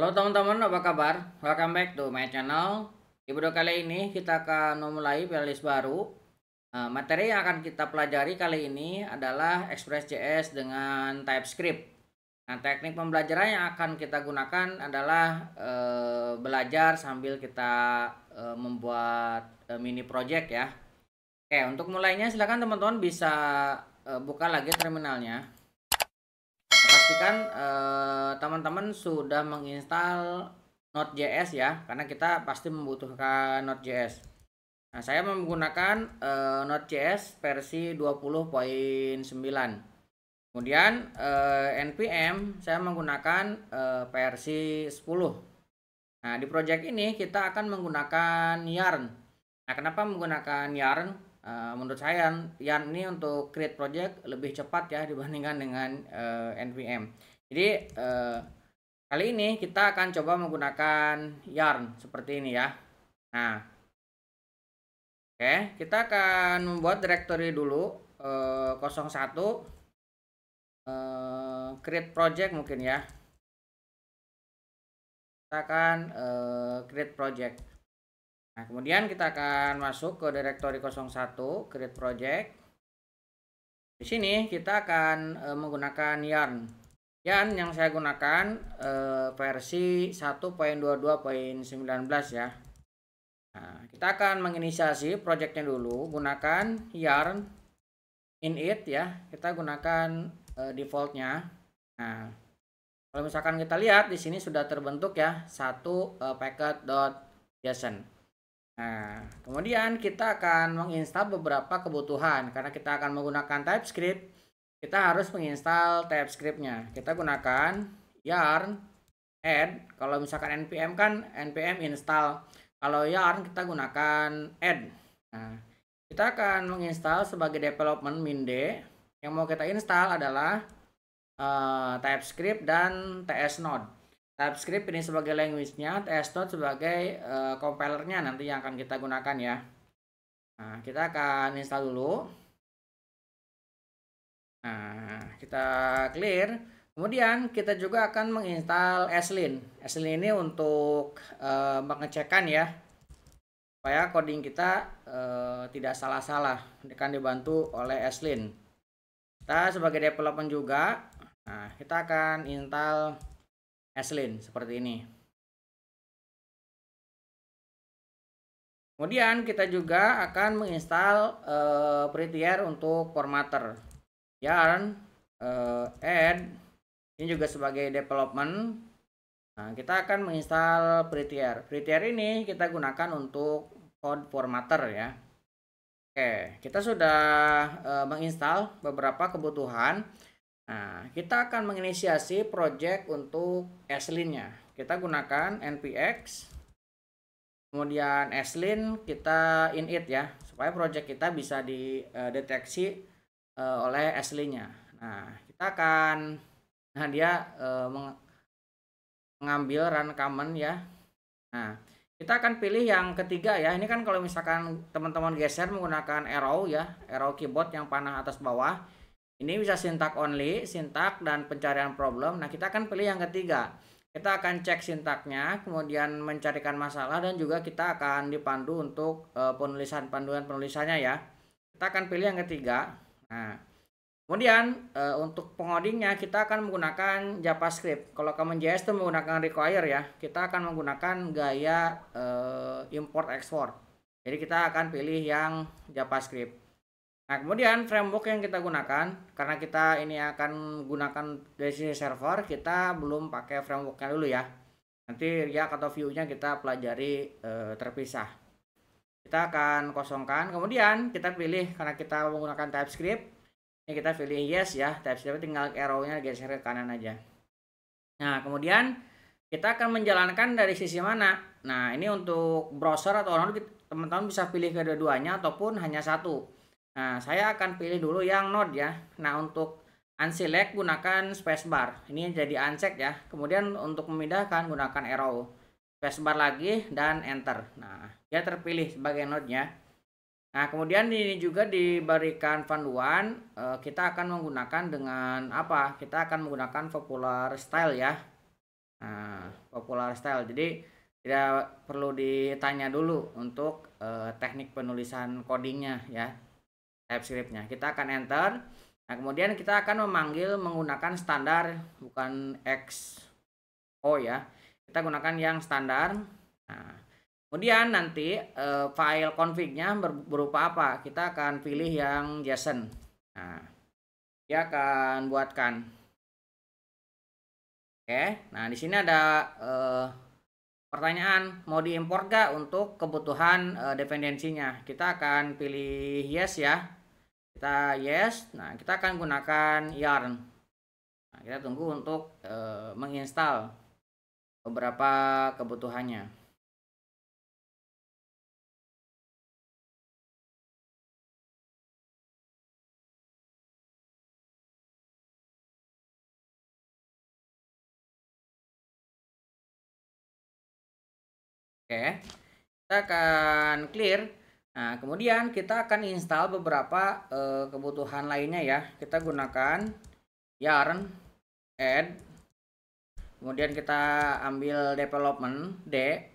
Halo teman-teman, apa kabar? Welcome back to my channel. Di video kali ini kita akan memulai playlist baru. Materi yang akan kita pelajari kali ini adalah Express.js dengan TypeScript. Nah, teknik pembelajaran yang akan kita gunakan adalah belajar sambil kita membuat mini project ya. Oke, untuk mulainya silakan teman-teman bisa buka lagi terminalnya. Pastikan teman-teman sudah menginstal Node.js ya, karena kita pasti membutuhkan Node.js. Nah, saya menggunakan Node.js versi 20.9. Kemudian npm saya menggunakan versi 10. Nah, di project ini kita akan menggunakan Yarn. Nah, kenapa menggunakan Yarn? Menurut saya Yarn ini untuk create project lebih cepat ya dibandingkan dengan npm. Jadi kali ini kita akan coba menggunakan Yarn seperti ini ya. Nah, oke, kita akan membuat directory dulu 01 create project mungkin ya. Kita akan create project. Nah, kemudian kita akan masuk ke directory 01 create project. Di sini kita akan menggunakan Yarn. Yarn yang saya gunakan versi 1.22.19 ya. Nah, kita akan menginisiasi projectnya dulu gunakan Yarn init ya. Kita gunakan defaultnya. Nah, kalau misalkan kita lihat di sini sudah terbentuk ya satu packet.json. Nah, kemudian kita akan menginstal beberapa kebutuhan. Karena kita akan menggunakan TypeScript, kita harus menginstal TypeScript-nya. Kita gunakan yarn add. Kalau misalkan npm kan npm install. Kalau yarn kita gunakan add. Nah, kita akan menginstal sebagai development min-d. Yang mau kita install adalah TypeScript dan tsnode. TypeScript ini sebagai language-nya, tsnode sebagai compilernya nanti yang akan kita gunakan ya. Nah, kita akan install dulu. Nah, kita clear. Kemudian kita juga akan menginstal Aslin. Aslin ini untuk mengecekkan ya, supaya coding kita tidak salah-salah. Akan dibantu oleh Aslin. Kita sebagai development juga, nah kita akan install Aslin seperti ini. Kemudian kita juga akan menginstal prettier untuk formatter. Yarn add ini juga sebagai development. Nah, kita akan menginstal prettier. Prettier ini kita gunakan untuk code formatter ya. Oke, kita sudah menginstal beberapa kebutuhan. Nah, kita akan menginisiasi project untuk Aslin-nya. Kita gunakan npx, kemudian Aslin kita init ya, supaya project kita bisa dideteksi oleh Aslin-nya. Nah, kita akan, dia mengambil run command ya. Nah, kita akan pilih yang ketiga ya. Ini kan kalau misalkan teman-teman geser menggunakan arrow ya, arrow keyboard yang panah atas bawah. Ini bisa sintak only, sintak dan pencarian problem. Nah, kita akan pilih yang ketiga. Kita akan cek sintaknya, kemudian mencarikan masalah, dan juga kita akan dipandu untuk panduan penulisannya ya. Kita akan pilih yang ketiga. Nah, kemudian untuk pengodingnya kita akan menggunakan JavaScript. Kalau Common.js itu menggunakan require ya. Kita akan menggunakan gaya import export. Jadi kita akan pilih yang JavaScript. Nah, kemudian framework yang kita gunakan, karena kita ini akan gunakan dari sisi server, kita belum pakai frameworknya dulu ya. Nanti React atau Vue-nya kita pelajari terpisah. Kita akan kosongkan, kemudian kita pilih, karena kita menggunakan TypeScript, ini kita pilih yes ya, TypeScript tinggal arrow-nya geser ke kanan aja. Nah, kemudian kita akan menjalankan dari sisi mana? Nah, ini untuk browser atau Node, teman-teman bisa pilih kedua-duanya ataupun hanya satu. Nah, saya akan pilih dulu yang Node ya. Nah, untuk unselect gunakan spacebar. Ini jadi uncheck ya. Kemudian untuk memindahkan gunakan arrow. Spacebar lagi dan enter. Nah, dia terpilih sebagai Node-nya. Nah, kemudian ini juga diberikan panduan. Kita akan menggunakan dengan apa? Kita akan menggunakan popular style ya. Nah, popular style. Jadi tidak perlu ditanya dulu untuk teknik penulisan codingnya ya, TypeScript-nya. Kita akan enter. Nah, kemudian kita akan memanggil menggunakan standar, bukan XO ya. Kita gunakan yang standar. Nah, kemudian nanti file config-nya berupa apa? Kita akan pilih yang JSON. Nah, dia akan buatkan. Oke, nah di sini ada pertanyaan, mau diimport gak untuk kebutuhan dependensinya? Kita akan pilih yes ya. Kita yes. Nah, kita akan gunakan yarn. Nah, kita tunggu untuk menginstal beberapa kebutuhannya. Oke, kita akan clear. Nah, kemudian kita akan install beberapa kebutuhan lainnya ya. Kita gunakan yarn add, kemudian kita ambil development D,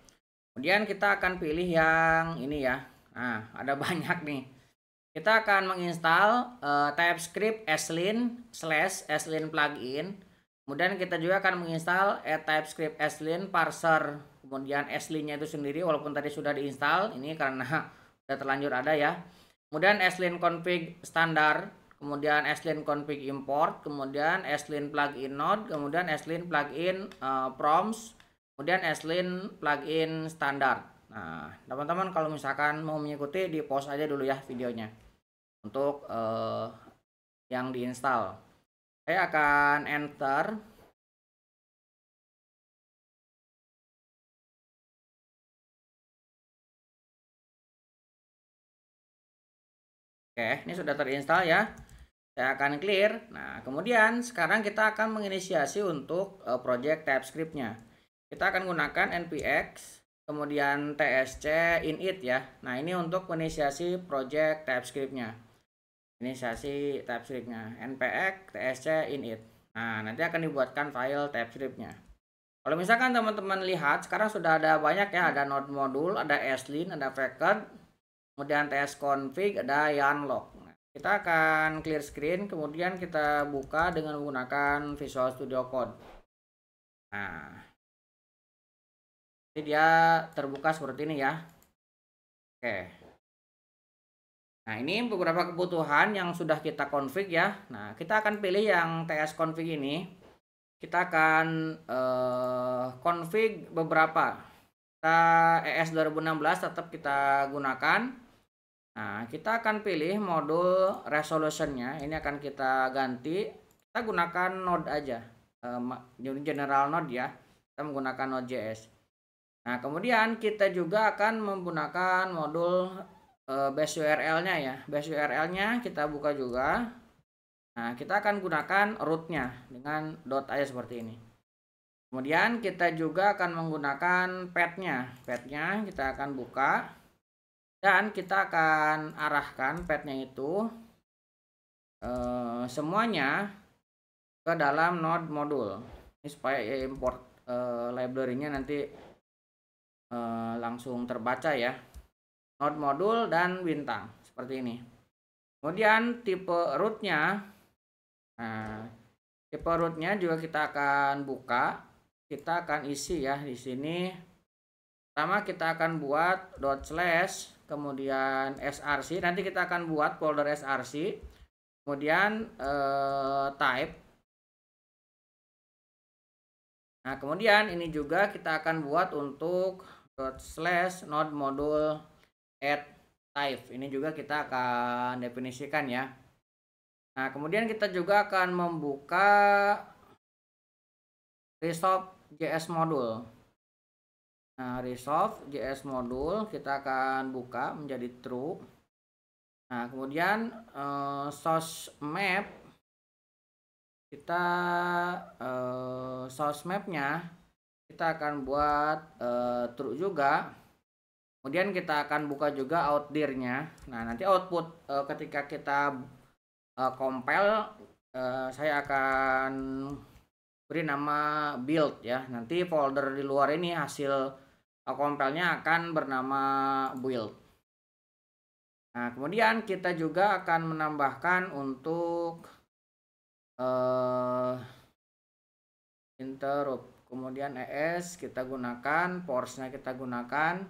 kemudian kita akan pilih yang ini ya. Nah, ada banyak nih. Kita akan menginstal TypeScript /slin plugin. Kemudian kita juga akan menginstal TypeScript /slin parser. Kemudian /slin-nya itu sendiri walaupun tadi sudah diinstal, ini karena sudah terlanjur ada ya. Kemudian /slin config standar, kemudian /slin config import, kemudian /slin plugin node, kemudian /slin plugin prompts, kemudian /slin plugin standar. Nah, teman-teman kalau misalkan mau mengikuti, di pause aja dulu ya videonya untuk yang diinstal. Saya akan enter. Oke, ini sudah terinstall ya. Saya akan clear. Nah, kemudian sekarang kita akan menginisiasi untuk project TypeScript-nya. Kita akan gunakan npx, kemudian tsc init ya. Nah, ini untuk menginisiasi project TypeScript-nya. Inisiasi TypeScript-nya, npx tsc init. Nah, nanti akan dibuatkan file TypeScript-nya. Kalau misalkan teman-teman lihat, sekarang sudah ada banyak ya, ada node modul, ada slin, ada factored, kemudian tsconfig, ada yarnlog. Nah, kita akan clear screen, kemudian kita buka dengan menggunakan Visual Studio Code. Nah, jadi dia terbuka seperti ini ya. Oke. Nah, ini beberapa kebutuhan yang sudah kita config ya. Nah, kita akan pilih yang tsconfig ini. Kita akan config beberapa. Kita ES 2016 tetap kita gunakan. Nah, kita akan pilih modul resolutionnya. Ini akan kita ganti. Kita gunakan node aja, general node ya. Kita menggunakan Node.js. Nah, kemudian kita juga akan menggunakan modul base URL-nya ya. Base URL-nya kita buka juga. Nah, kita akan gunakan root-nya dengan dot aja seperti ini. Kemudian kita juga akan menggunakan path-nya. Path-nya kita akan buka. Dan kita akan arahkan path-nya itu semuanya ke dalam node modul. Ini supaya import library-nya nanti langsung terbaca ya. Node modul dan bintang seperti ini. Kemudian tipe root-nya. Nah, tipe root-nya juga kita akan buka. Kita akan isi ya di sini. Pertama kita akan buat // kemudian src, nanti kita akan buat folder src, kemudian type. Nah, kemudian ini juga kita akan buat untuk // node modul add type. Ini juga kita akan definisikan ya. Nah, kemudian kita juga akan membuka resolve.js modul. Nah, resolve.js modul kita akan buka menjadi true. Nah, kemudian source map kita source mapnya kita akan buat true juga. Kemudian kita akan buka juga outdir-nya. Nah, nanti output ketika kita compile saya akan beri nama build ya. Nanti folder di luar ini hasil compile-nya akan bernama build. Nah, kemudian kita juga akan menambahkan untuk interrupt. Kemudian ES kita gunakan, force-nya kita gunakan,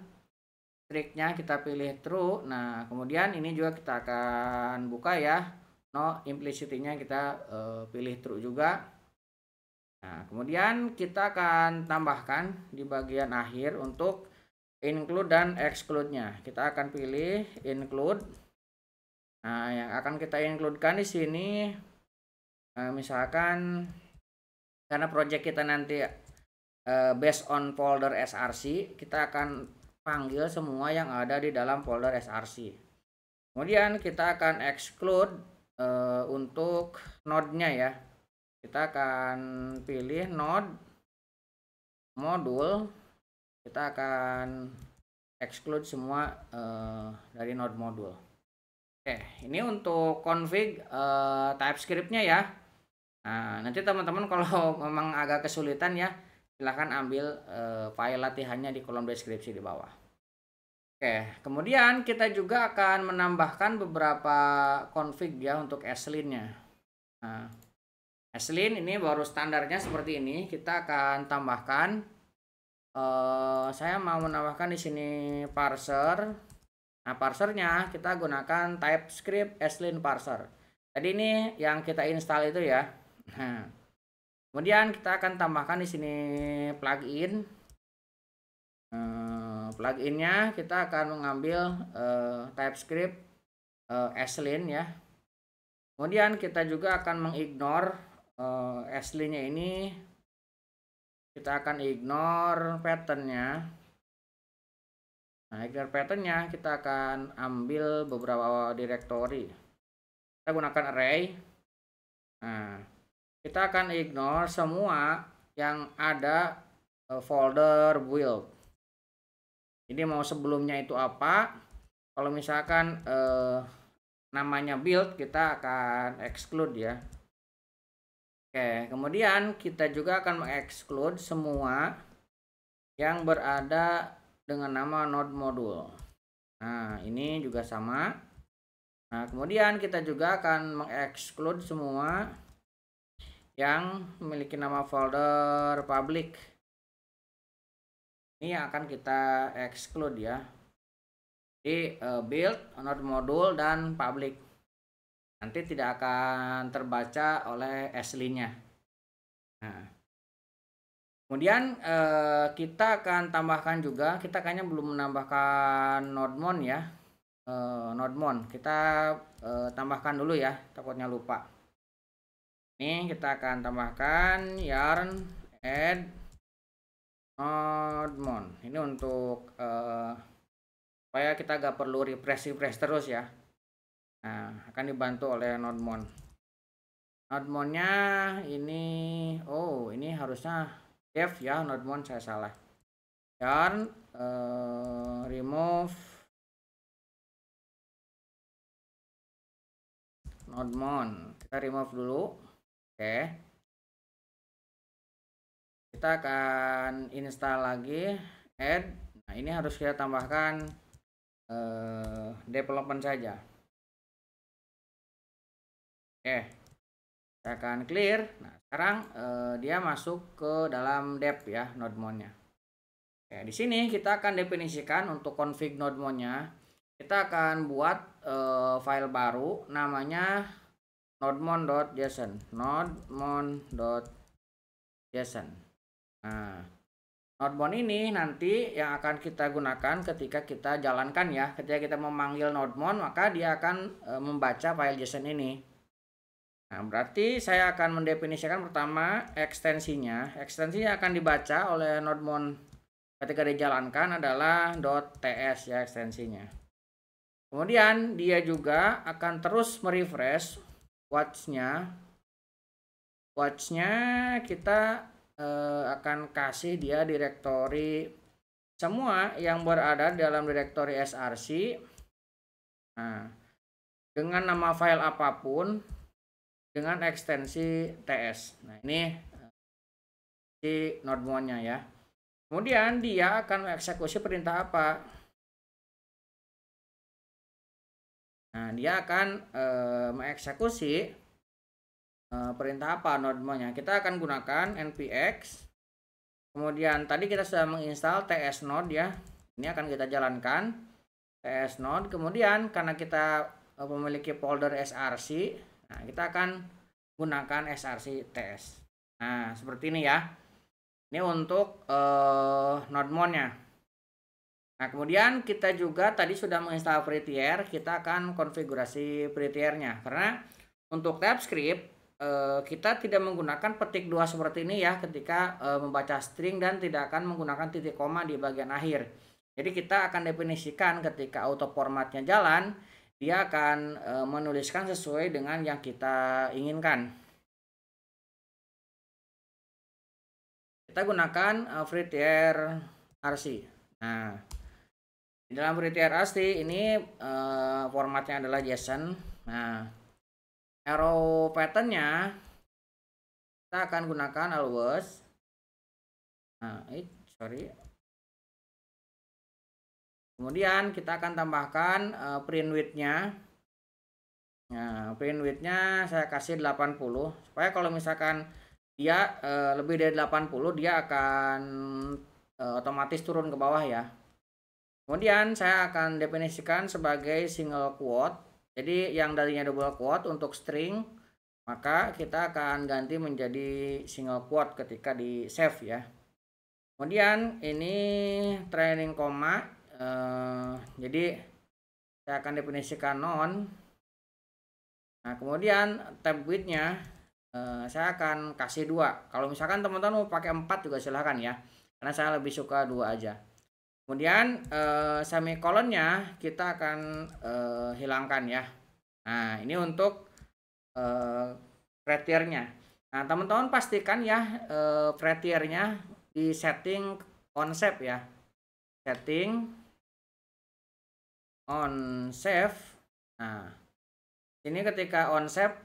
strict-nya kita pilih true. Nah, kemudian ini juga kita akan buka ya. No, implicity-nya kita pilih true juga. Nah, kemudian kita akan tambahkan di bagian akhir untuk include dan exclude-nya. Kita akan pilih include. Nah, yang akan kita include-kan di sini misalkan karena project kita nanti based on folder SRC, kita akan panggil semua yang ada di dalam folder SRC. Kemudian kita akan exclude untuk node-nya ya. Kita akan pilih node modul. Kita akan exclude semua dari node modul. Oke, ini untuk config TypeScript-nya ya. Nah, nanti teman-teman kalau memang agak kesulitan ya, silahkan ambil file latihannya di kolom deskripsi di bawah. Oke, kemudian kita juga akan menambahkan beberapa config ya untuk ESLint-nya. Nah, ESLint ini baru standarnya seperti ini. Kita akan tambahkan. Saya mau menambahkan di sini parser. Nah, parsernya kita gunakan TypeScript ESLint parser. Tadi ini yang kita install itu ya. Nah, kemudian kita akan tambahkan di sini plugin. Pluginnya kita akan mengambil TypeScript ESLint ya. Kemudian kita juga akan mengignore ESLint-nya ini. Kita akan ignore pattern-nya. Nah, ignore pattern-nya kita akan ambil beberapa directory. Kita gunakan array. Nah, kita akan ignore semua yang ada folder build. Jadi mau sebelumnya itu apa? Kalau misalkan namanya build, kita akan exclude ya. Oke, kemudian kita juga akan mengexclude semua yang berada dengan nama node modul. Nah, ini juga sama. Nah, kemudian kita juga akan mengexclude semua yang memiliki nama folder public. Ini yang akan kita exclude ya. Di build, node modul, dan public. Nanti tidak akan terbaca oleh ESLint-nya. Nah, kemudian kita akan tambahkan juga, kita kayaknya belum menambahkan nodemon ya. Nodemon kita tambahkan dulu ya, takutnya lupa. Ini kita akan tambahkan yarn add nodemon. Ini untuk supaya kita gak perlu refresh terus ya. Nah, akan dibantu oleh nodemon. Nodemon-nya ini, ini harusnya def ya, nodemon saya salah. Yarn remove nodemon. Kita remove dulu. Oke. Kita akan install lagi add. Nah, ini harus kita tambahkan development saja. Oke, saya akan clear. Nah, sekarang dia masuk ke dalam dev ya, nodemon-nya. Oke, di sini kita akan definisikan untuk config nodemon-nya. Kita akan buat file baru namanya nodemon.json. Nodemon.json. Nah, nodemon ini nanti yang akan kita gunakan ketika kita jalankan ya. Ketika kita memanggil nodemon, maka dia akan membaca file JSON ini. Nah, berarti saya akan mendefinisikan pertama ekstensinya. Ekstensinya akan dibaca oleh nodemon ketika dijalankan adalah .ts ya ekstensinya. Kemudian dia juga akan terus merefresh watch-nya. Watch-nya kita akan kasih dia direktori semua yang berada dalam direktori SRC. Nah, dengan nama file apapun dengan ekstensi TS. Nah, ini si node-nya ya. Kemudian dia akan mengeksekusi perintah apa? Nah, dia akan mengeksekusi perintah apa node-nya. Kita akan gunakan npx. Kemudian tadi kita sudah menginstal ts node ya. Ini akan kita jalankan ts node. Kemudian karena kita memiliki folder src, nah kita akan gunakan src ts. Nah, seperti ini ya. Ini untuk node-nya. Nah, kemudian kita juga tadi sudah menginstal prettier, kita akan konfigurasi prettiernya. Karena untuk TypeScript kita tidak menggunakan petik 2 seperti ini ya ketika membaca string, dan tidak akan menggunakan titik koma di bagian akhir. Jadi kita akan definisikan ketika auto formatnya jalan, dia akan menuliskan sesuai dengan yang kita inginkan. Kita gunakan prettier rc. Nah, di dalam prettier rc ini formatnya adalah JSON. Nah, arrow patternnya kita akan gunakan always. Nah, sorry. Kemudian kita akan tambahkan print width-nya. Nah, print width-nya saya kasih 80 supaya kalau misalkan dia lebih dari 80, dia akan otomatis turun ke bawah ya. Kemudian saya akan definisikan sebagai single quote. Jadi yang darinya double quote untuk string, maka kita akan ganti menjadi single quote ketika di save ya. Kemudian ini trailing koma, jadi saya akan definisikan non. Nah, kemudian tab width-nya saya akan kasih 2. Kalau misalkan teman-teman mau pakai 4 juga silahkan ya, karena saya lebih suka 2 aja. Kemudian semicolonnya kita akan hilangkan ya. Nah, ini untuk prettiernya. Nah, teman-teman pastikan ya prettiernya di setting on save ya. Setting on save. Nah, ini ketika on save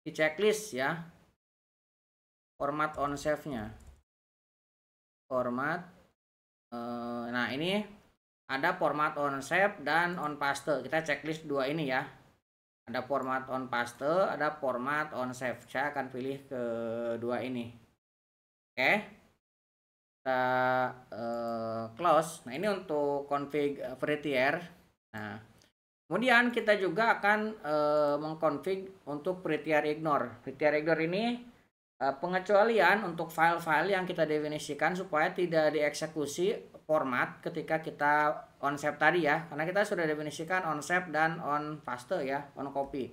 di checklist ya, format on save-nya, format nah ini ada format on save dan on paste. Kita checklist 2 ini ya, ada format on paste, ada format on save. Saya akan pilih kedua ini. Oke, kita close. Nah, ini untuk config prettier. Nah, kemudian kita juga akan mengkonfig untuk prettier ignore. Prettier ignore ini pengecualian untuk file-file yang kita definisikan supaya tidak dieksekusi format ketika kita on save tadi ya. Karena kita sudah definisikan on save dan on paste ya, on copy.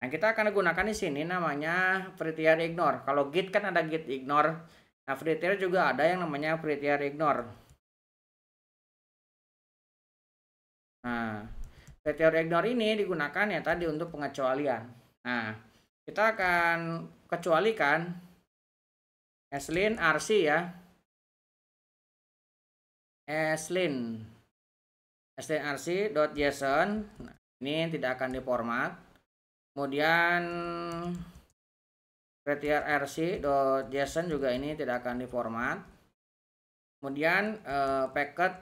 Nah, kita akan gunakan di sini namanya prettier ignore. Kalau git kan ada git ignore. Nah, prettier juga ada yang namanya prettier ignore. Nah, prettier ignore ini digunakan ya tadi untuk pengecualian. Nah, kita akan kecualikan slin rc ya. slin rc.json. Nah, ini tidak akan diformat. Kemudian prettier rc.json juga ini tidak akan diformat. Kemudian packet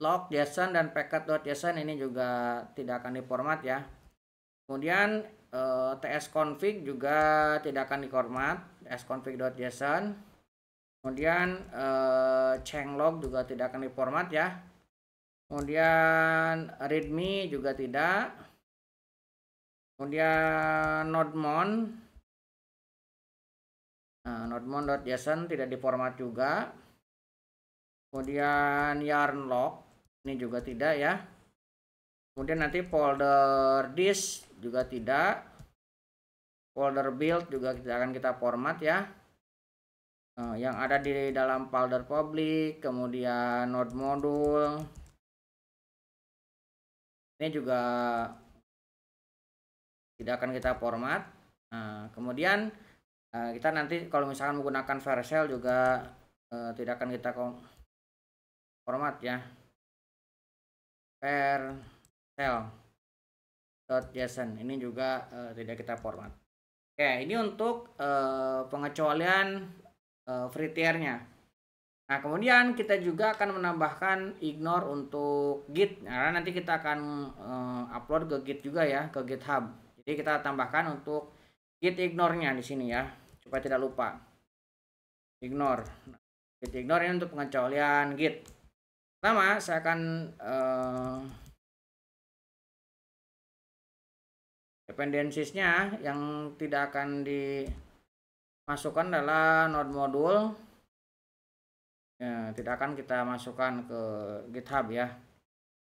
log json dan packet.json ini juga tidak akan diformat ya. Kemudian tsconfig juga tidak akan diformat, tsconfig.json. Kemudian changelog juga tidak akan diformat ya. Kemudian readme juga tidak. Kemudian nodemon, nodemon.json tidak diformat juga. Kemudian yarn-log ini juga tidak ya. Kemudian nanti folder disk juga tidak. Folder build juga tidak akan kita format ya. Yang ada di dalam folder public, kemudian node module ini juga tidak akan kita format. Kemudian kita nanti kalau misalkan menggunakan Vercel juga tidak akan kita format ya, Vercel. .json. Ini juga tidak kita format. Oke, ini untuk pengecualian free tier-nya. Nah, kemudian kita juga akan menambahkan ignore untuk Git. Nah, karena nanti kita akan upload ke Git juga ya, ke GitHub. Jadi kita tambahkan untuk Git ignore-nya di sini ya, supaya tidak lupa. Ignore. Nah, Git ignore ini untuk pengecualian Git. Pertama, saya akan dependencies-nya yang tidak akan dimasukkan adalah node module. Ya, tidak akan kita masukkan ke GitHub ya.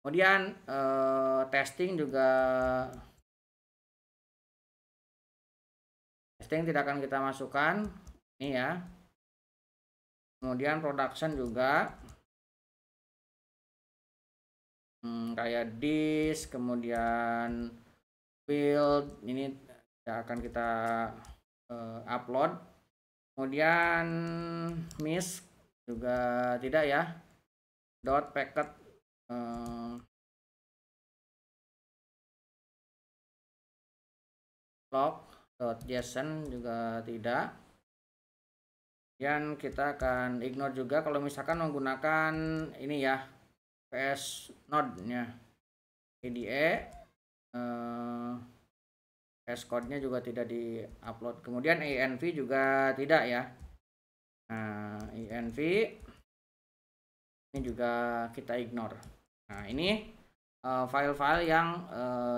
Kemudian testing tidak akan kita masukkan ini ya. Kemudian production juga kayak disk, kemudian build ini tidak akan kita upload. Kemudian miss juga tidak ya. .packet log.json juga tidak. Dan kita akan ignore juga kalau misalkan menggunakan ini ya, PS Node-nya. IDE PS Code-nya juga tidak di-upload. Kemudian env juga tidak ya. Nah, env ini juga kita ignore. Nah, ini file-file yang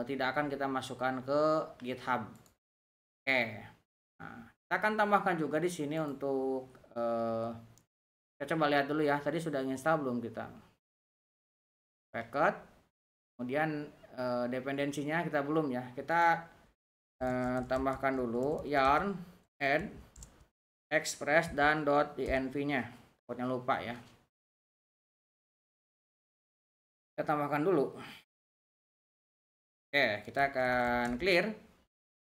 tidak akan kita masukkan ke GitHub. Oke. Nah, kita akan tambahkan juga di sini untuk kita coba lihat dulu ya. Tadi sudah install belum kita? Packet. Kemudian dependensinya kita belum ya. Kita tambahkan dulu yarn add express dan .env-nya. Takutnya lupa ya. Kita tambahkan dulu. Oke, kita akan clear.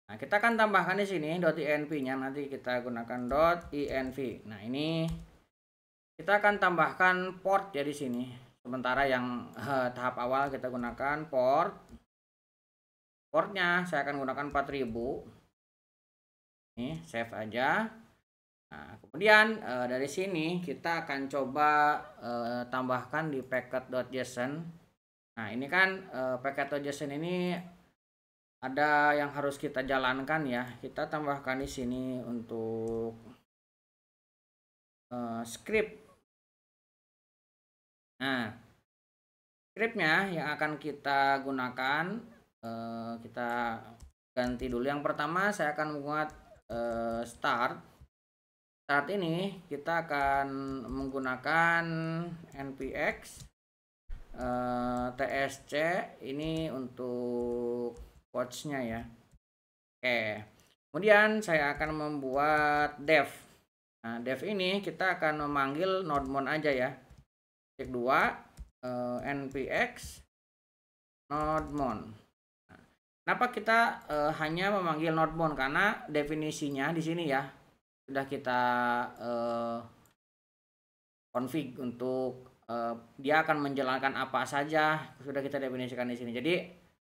Nah, kita akan tambahkan di sini .env-nya, nanti kita gunakan .env. Nah, ini kita akan tambahkan port ya di sini. Sementara yang tahap awal kita gunakan port. Portnya saya akan gunakan 4000. Ini save aja. Nah, kemudian dari sini kita akan coba tambahkan di packet.json. Nah, ini kan packet.json ini ada yang harus kita jalankan ya. Kita tambahkan di sini untuk script. Nah, scriptnya yang akan kita gunakan kita ganti dulu. Yang pertama saya akan membuat start. Saat ini kita akan menggunakan npx tsc ini untuk watch-nya ya. Oke. Kemudian saya akan membuat dev. Nah, dev ini kita akan memanggil nodemon aja ya. Cek 2 npx nodemon. Nah, kenapa kita hanya memanggil nodemon? Karena definisinya di sini ya sudah kita config untuk dia akan menjalankan apa saja, sudah kita definisikan di sini. Jadi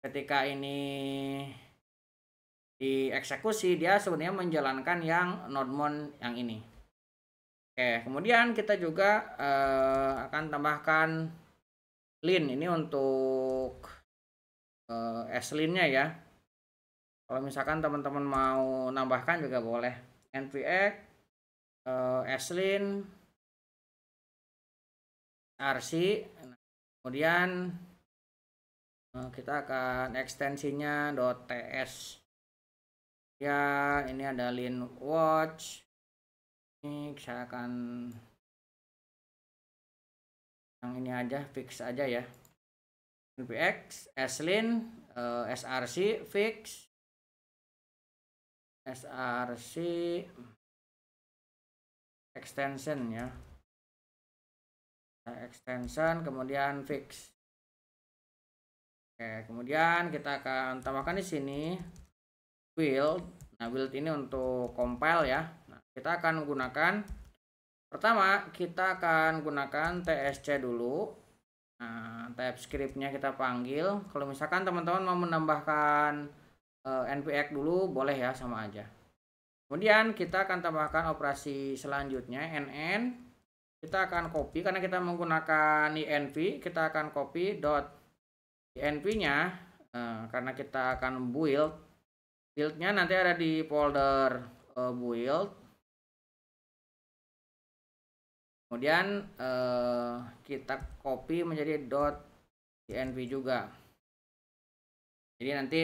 ketika ini dieksekusi, dia sebenarnya menjalankan yang nodemon yang ini. Oke, kemudian kita juga akan tambahkan lin ini untuk slin-nya ya. Kalau misalkan teman-teman mau nambahkan juga boleh. npx slin rc. Kemudian kita akan ekstensinya .ts ya. Ini ada lin watch. Ini saya akan yang ini aja, fix aja ya. npx slin src fix src extension ya, extension kemudian fix. Oke, kemudian kita akan tambahkan di sini build. Nah, build ini untuk compile ya. Nah, kita akan menggunakan pertama kita akan gunakan tsc dulu. Nah, TypeScript-nya kita panggil. Kalau misalkan teman-teman mau menambahkan npx dulu, boleh ya, sama aja. Kemudian kita akan tambahkan operasi selanjutnya, nn. Kita akan copy, karena kita menggunakan env, kita akan copy dot env-nya, karena kita akan buildnya nanti ada di folder build. Kemudian kita copy menjadi .env juga. Jadi nanti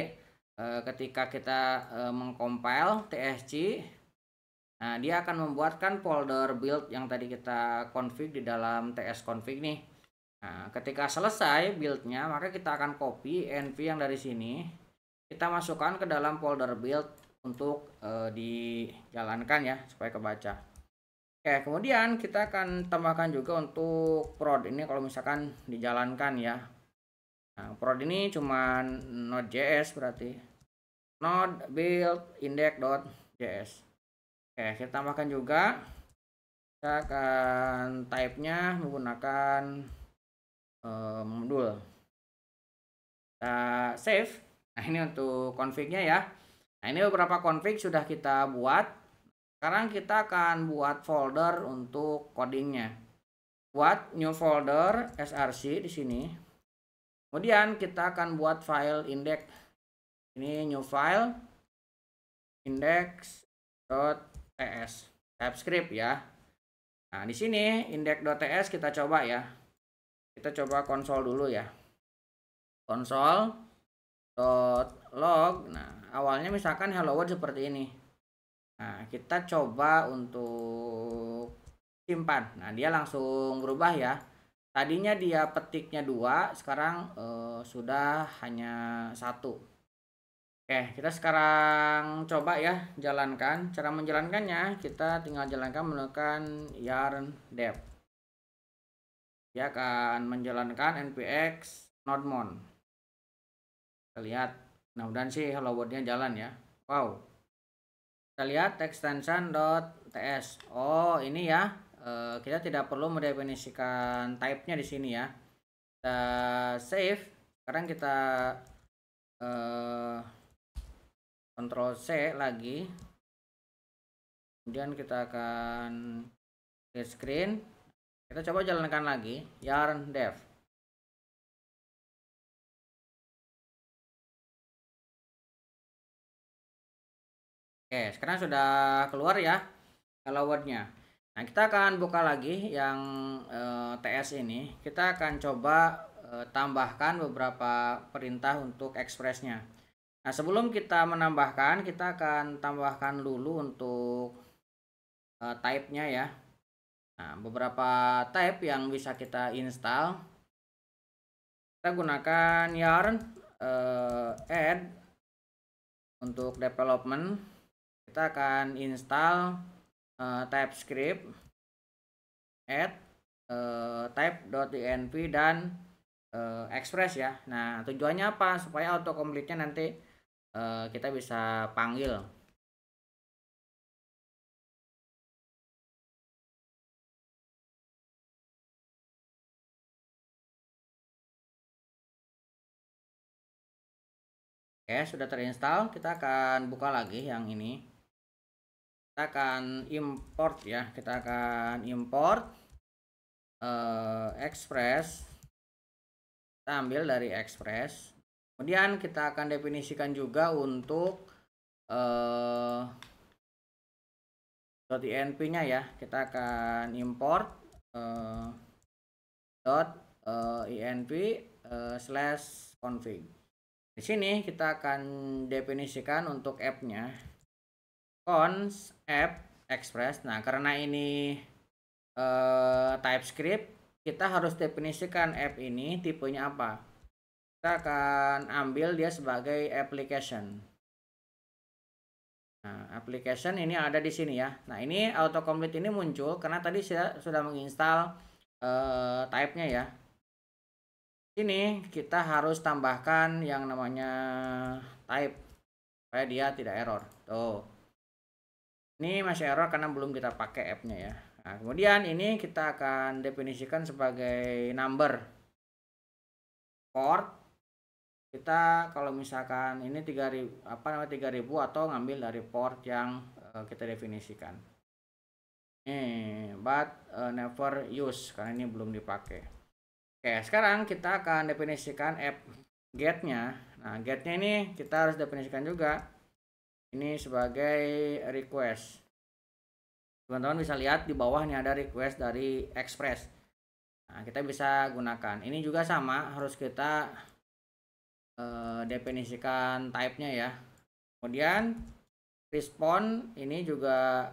ketika kita mengcompile tsc, nah dia akan membuatkan folder build yang tadi kita config di dalam tsconfig nih. Nah, ketika selesai buildnya, maka kita akan copy env yang dari sini, kita masukkan ke dalam folder build untuk dijalankan ya, supaya kebaca. Oke, kemudian kita akan tambahkan juga untuk prod ini kalau misalkan dijalankan ya. Nah, prod ini cuma Node.js berarti. Node build index.js. Oke, kita tambahkan juga. Kita akan type-nya menggunakan modul. Kita save. Nah, ini untuk config-nya ya. Nah, ini beberapa config sudah kita buat. Sekarang kita akan buat folder untuk codingnya. Buat new folder src di sini. Kemudian kita akan buat file index. Ini new file index.ts TypeScript ya. Nah, di sini index.ts kita coba ya. Kita coba konsol dulu ya. Console.log. Nah, awalnya misalkan hello world seperti ini. Nah, kita coba untuk simpan. Nah, dia langsung berubah ya. Tadinya dia petiknya 2, sekarang sudah hanya 1. Oke, kita sekarang coba ya jalankan. Cara menjalankannya, kita tinggal jalankan menekan yarn dev. Dia akan menjalankan npx nodemon. Kita lihat, mudah-mudahan sih hello world-nya jalan ya. Wow. Kita lihat extension.ts. Oh, ini ya. Kita tidak perlu mendefinisikan type-nya di sini ya. Kita save. Sekarang kita Ctrl C lagi. Kemudian kita akan clear screen. Kita coba jalankan lagi yarn dev. Oke, sekarang sudah keluar ya hello world-nya. Nah, kita akan buka lagi yang TS ini. Kita akan coba tambahkan beberapa perintah untuk express-nya. Nah, sebelum kita menambahkan, kita akan tambahkan dulu untuk type-nya ya. Nah, beberapa type yang bisa kita install. Kita gunakan yarn add untuk development. Kita akan install TypeScript add type.env dan express ya. Nah, tujuannya apa? Supaya autocomplete-nya nanti kita bisa panggil. Oke, sudah terinstall. Kita akan buka lagi yang ini. Kita akan import ya. Kita akan import express. Kita ambil dari express. Kemudian kita akan definisikan juga untuk .env-nya ya. Kita akan import .env /config. Di sini kita akan definisikan untuk app-nya cons app express. Nah, karena ini TypeScript, kita harus definisikan app ini tipenya apa. Kita akan ambil dia sebagai application. Nah, application ini ada di sini ya. Nah, ini autocomplete ini muncul karena tadi saya sudah menginstal type-nya ya. Ini kita harus tambahkan yang namanya type supaya dia tidak error. Tuh. Ini masih error karena belum kita pakai app-nya ya. Nah, kemudian ini kita akan definisikan sebagai number. port, kita kalau misalkan ini 3000 atau ngambil dari port yang kita definisikan. But never use, karena ini belum dipakai. Oke, sekarang kita akan definisikan app get-nya. Nah, get-nya ini kita harus definisikan juga ini sebagai request. Teman-teman bisa lihat di bawah nih ada request dari Express. Nah, kita bisa gunakan. Ini juga sama, harus kita definisikan type-nya ya. Kemudian respond ini juga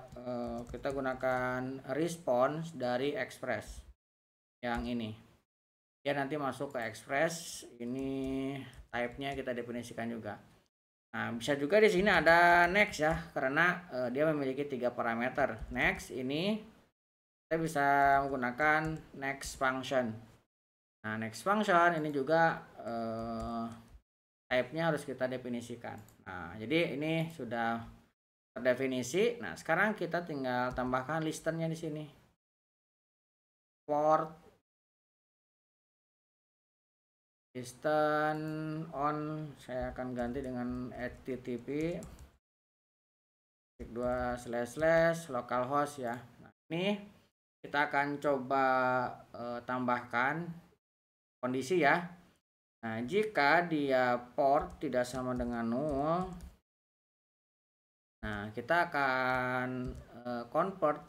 kita gunakan response dari Express yang ini. Dia nanti masuk ke Express, ini type-nya kita definisikan juga. Nah, bisa juga di sini ada next ya, karena dia memiliki 3 parameter. Next ini kita bisa menggunakan next function. Nah, next function ini juga type-nya harus kita definisikan. Nah, jadi ini sudah terdefinisi. Nah, sekarang kita tinggal tambahkan listennya di sini. Port listen on, saya akan ganti dengan http //localhost ya. Nah, ini kita akan coba tambahkan kondisi ya. Nah, jika dia port tidak sama dengan 0, nah kita akan convert.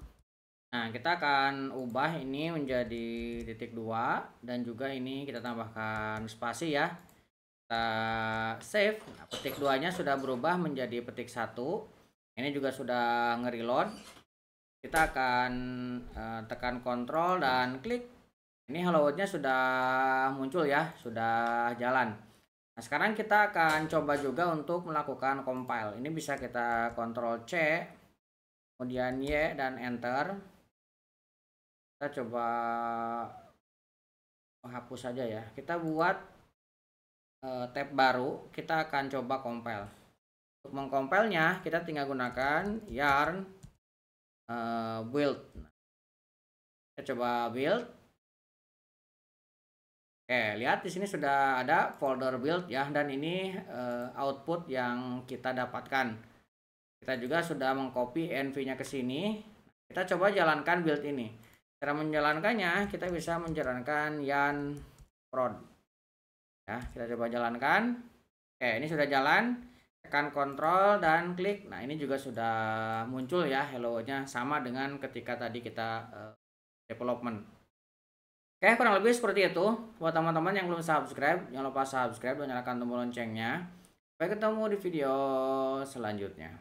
Nah, kita akan ubah ini menjadi titik 2 dan juga ini kita tambahkan spasi ya. Kita save. Nah, petik 2-nya sudah berubah menjadi petik 1. Ini juga sudah nge-reload. Kita akan tekan kontrol dan klik. Ini hello world-nya sudah muncul ya, sudah jalan. Nah, sekarang kita akan coba juga untuk melakukan compile. Ini bisa kita kontrol C, kemudian Y dan enter. Kita coba menghapus saja ya. Kita buat tab baru, kita akan coba compile. Untuk mengcompile-nya kita tinggal gunakan yarn build. Kita coba build. Oke, lihat di sini sudah ada folder build ya, dan ini output yang kita dapatkan. Kita juga sudah mengcopy env-nya ke sini. Kita coba jalankan build ini. Cara menjalankannya, kita bisa menjalankan yarn prod. Ya, kita coba jalankan. Oke, ini sudah jalan. Tekan kontrol dan klik. Nah, ini juga sudah muncul ya hello-nya, sama dengan ketika tadi kita development. Oke, kurang lebih seperti itu. Buat teman-teman yang belum subscribe, jangan lupa subscribe dan nyalakan tombol loncengnya. Sampai ketemu di video selanjutnya.